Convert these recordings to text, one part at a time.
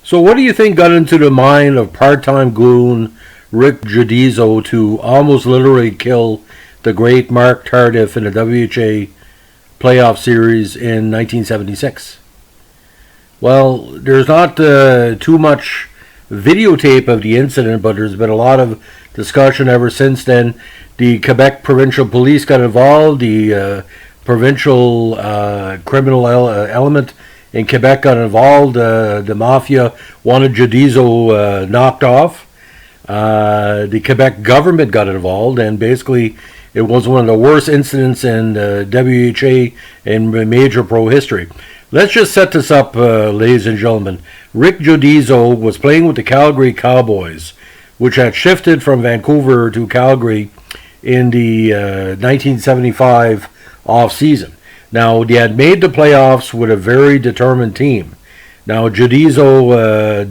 So what do you think got into the mind of part-time goon Rick Jodzio to almost literally kill the great Marc Tardif in the WHA playoff series in 1976? Well, there's not too much videotape of the incident, but there's been a lot of discussion ever since then. The Quebec Provincial Police got involved. The provincial criminal element in Quebec got involved. The mafia wanted Jodzio knocked off. The Quebec government got involved, and basically it was one of the worst incidents in WHA in major pro history. Let's just set this up, ladies and gentlemen. Rick Jodzio was playing with the Calgary Cowboys, which had shifted from Vancouver to Calgary in the 1975 off-season. Now, they had made the playoffs with a very determined team. Now, Jodzio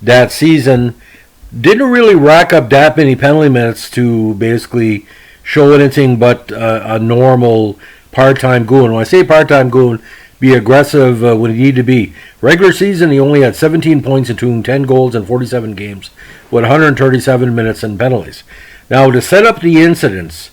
that season didn't really rack up that many penalty minutes to basically show anything but a normal part-time goon. When I say part-time goon, be aggressive when he needed to be. Regular season, he only had 17 points into 10 goals in 47 games with 137 minutes and penalties. Now, to set up the incidents,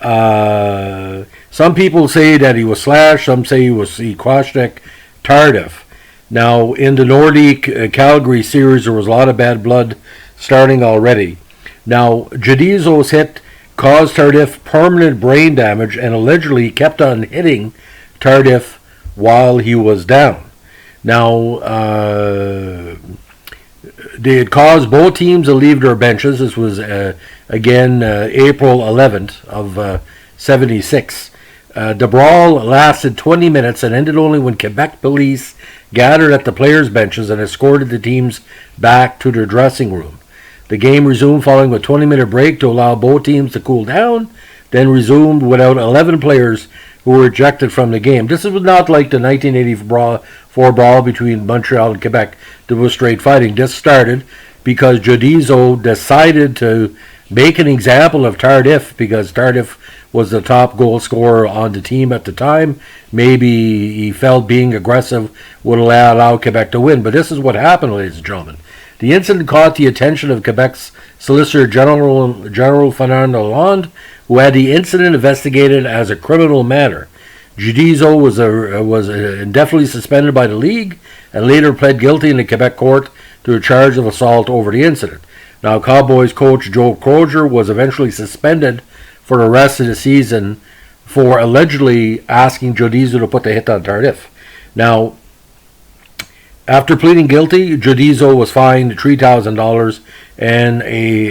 some people say that he was slashed, some say he Kwasnik Tardif. Now, in the Nordic Calgary series, there was a lot of bad blood starting already. Now, Jodzio's hit caused Tardif permanent brain damage and allegedly kept on hitting Tardif while he was down. Now, they had caused both teams to leave their benches. This was, again, April 11th of 76. The brawl lasted 20 minutes and ended only when Quebec police gathered at the players' benches and escorted the teams back to their dressing room. The game resumed following a 20-minute break to allow both teams to cool down, then resumed without 11 players who were ejected from the game. This was not like the 1984 brawl between Montreal and Quebec. There was straight fighting. This started because Jodzio decided to make an example of Tardif, because Tardif was the top goal scorer on the team at the time. Maybe he felt being aggressive would allow Quebec to win. But this is what happened, ladies and gentlemen. The incident caught the attention of Quebec's Solicitor General Fernando Lalonde, who had the incident investigated as a criminal matter. Jodzio was indefinitely suspended by the league and later pled guilty in the Quebec court to a charge of assault over the incident. Now, Cowboys coach Joe Crozier was eventually suspended for the rest of the season for allegedly asking Jodzio to put the hit on Tardif. Now, after pleading guilty, Jodzio was fined $3,000 and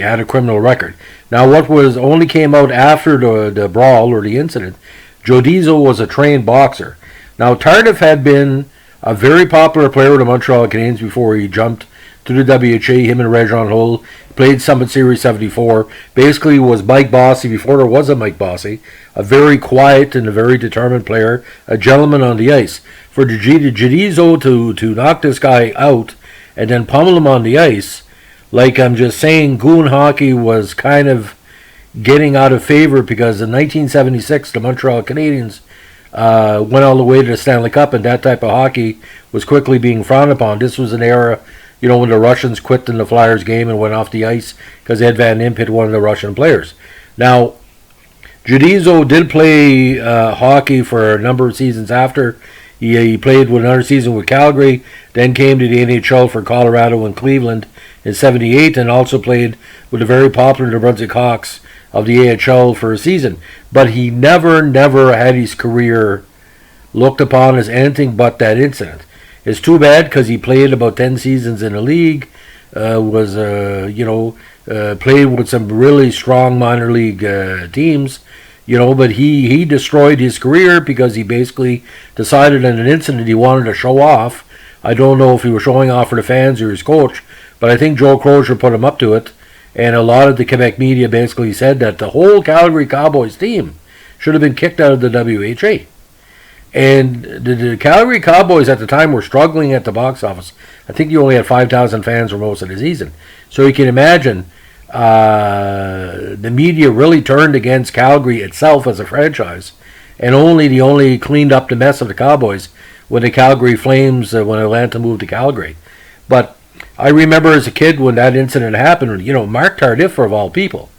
had a criminal record. Now, what only came out after the brawl or the incident, Jodzio was a trained boxer. Now, Tardif had been a very popular player with the Montreal Canadiens before he jumped to the WHA. Him and Réjean Hull played Summit Series 74. Basically was Mike Bossy before there was a Mike Bossy. A very quiet and a very determined player. A gentleman on the ice. For Jodzio to knock this guy out and then pummel him on the ice, like I'm just saying, goon hockey was kind of getting out of favor, because in 1976 the Montreal Canadiens went all the way to the Stanley Cup, and that type of hockey was quickly being frowned upon. This was an era, when the Russians quit in the Flyers game and went off the ice because Ed Van Impe hit one of the Russian players. Now, Jodzio did play hockey for a number of seasons after. He played with another season with Calgary, then came to the NHL for Colorado and Cleveland in 78, and also played with the very popular New Brunswick Hawks of the AHL for a season. But he never had his career looked upon as anything but that incident. It's too bad, because he played about 10 seasons in the league, played with some really strong minor league teams, but he destroyed his career because he basically decided in an incident he wanted to show off. I don't know if he was showing off for the fans or his coach, but I think Joe Crozier put him up to it, and a lot of the Quebec media basically said that the whole Calgary Cowboys team should have been kicked out of the WHA. And the Calgary Cowboys at the time were struggling at the box office. I think you only had 5,000 fans for most of the season. So you can imagine the media really turned against Calgary itself as a franchise, and only cleaned up the mess of the Cowboys when the Calgary Flames, when Atlanta moved to Calgary. But I remember as a kid when that incident happened, Marc Tardif, of all people.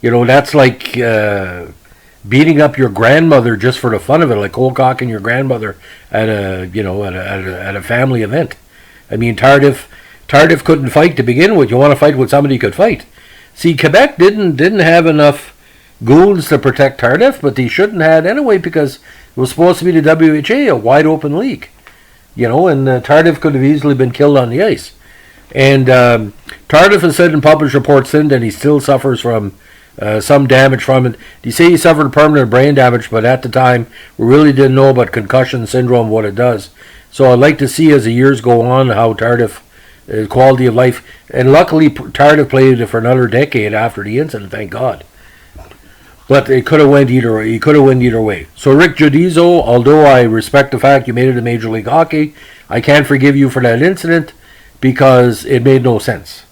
That's like beating up your grandmother just for the fun of it, like cold cocking your grandmother at a family event. I mean, Tardif couldn't fight to begin with. You want to fight with somebody who could fight. See, Quebec didn't have enough goons to protect Tardif, but they shouldn't have anyway because it was supposed to be the WHA, a wide open league. And Tardif could have easily been killed on the ice. And Tardif has said in published reports since that he still suffers from some damage from it. They say he suffered permanent brain damage, but at the time we really didn't know about concussion syndrome, what it does. So I'd like to see as the years go on how Tardif, quality of life, and luckily Tardif played for another decade after the incident, thank God. But it could have went either way. He could have went either way. So Rick Jodzio, although I respect the fact you made it to Major League Hockey, I can't forgive you for that incident because it made no sense.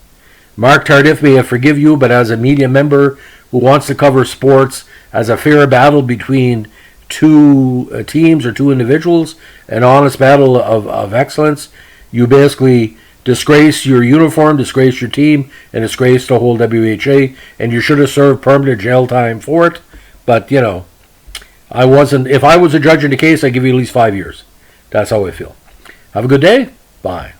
Marc Tardif may have forgive you, but as a media member who wants to cover sports as a fair battle between two teams or two individuals, an honest battle of excellence, you basically disgrace your uniform, disgrace your team, and disgrace the whole WHA, and you should have served permanent jail time for it. But, I wasn't. If I was a judge in the case, I'd give you at least 5 years. That's how I feel. Have a good day. Bye.